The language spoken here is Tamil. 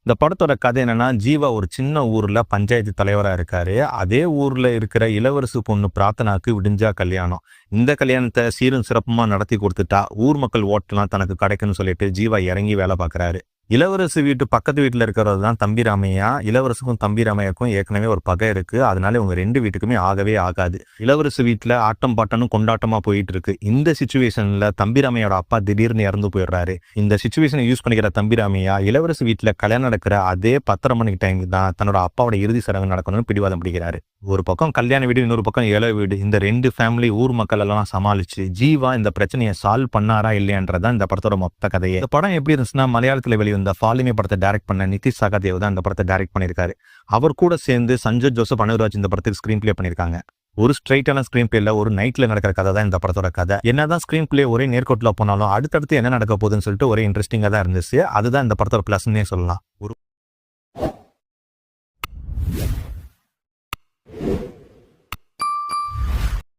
இந்த படத்தோட கதை என்னன்னா, ஜீவா ஒரு சின்ன ஊர்ல பஞ்சாயத்து தலைவரா இருக்காரு. அதே ஊர்ல இருக்கிற இளவரசு பொண்ணு பிரார்த்தனாக்கு விடிஞ்சா கல்யாணம். இந்த கல்யாணத்த சீரும் சிறப்புமா நடத்தி குடுத்துட்டா, ஊர் மக்கள் ஓட்டுலாம் தனக்கு கிடைக்கும்னு சொல்லிட்டு ஜீவா இறங்கி வேலை பார்க்குறாரு. இளவரசு வீட்டு பக்கத்து வீட்டுல இருக்கிறது தான் தம்பி ராமையா. இளவரசுக்கும் தம்பி ராமையாக்கும் ஏற்கனவே ஒரு பகை இருக்கு. அதனால இவங்க 2 வீட்டுக்குமே ஆகவே ஆகாது. இளவரசு வீட்டுல ஆட்டம் பாட்டனும் கொண்டாட்டமா போயிட்டு இருக்கு. இந்த சிச்சுவேஷன்ல தம்பி ராமையோட அப்பா திடீர்னு இறந்து போயிடுறாரு. இந்த சிச்சுவேஷனை யூஸ் பண்ணிக்கிற தம்பி ராமையா இளவரசு வீட்டுல கல்யாணம் நடக்கிற அதே 10:30 மணிக்கு டைம் தான் தன்னோட அப்பாவோட இறுதி சடங்கு நடக்கணும்னு பிடிவாதம் பிடிக்கிறாரு. ஒரு பக்கம் கல்யாண வீடு, இன்னொரு பக்கம் ஏழை வீடு. இந்த 2 ஃபேமிலி ஊர் மக்கள் எல்லாம் சமாளிச்சு ஜீவா இந்த பிரச்சனையை சால்வ் பண்ணாரா இல்லையான்றதான் இந்த படத்தோட மொத்த கதையே. இந்த படம் எப்படி இருந்துச்சுன்னா, மலையாளத்துல வெளிவந்த ஃபாலிமே படத்தை டைரக்ட் பண்ண நிதிஷ் சகாதேவ் தான் இந்த படத்தை டைரக்ட் பண்ணியிருக்காரு. அவர் கூட சேர்ந்து சஞ்சய் ஜோசப், அனுராஜ் இந்த படத்துக்கு ஸ்கிரீன் பிளே பண்ணியிருக்காங்க. ஒரு ஸ்ட்ரைட்டான ஸ்கிரீன் பிளேல ஒரு நைட்ல நடக்கிற கதை தான் இந்த படத்தோட கதை. என்னதான் ஸ்கிரீன் பிளே ஒரே நேர்கோட்டில் போனாலும் அடுத்தடுத்து என்ன நடக்க போகுதுன்னு சொல்லிட்டு ஒரே இன்ட்ரெஸ்டிங்கா தான் இருந்துச்சு. அதுதான் இந்த படத்தோட பிளஸ்ன்னே சொல்லலாம்.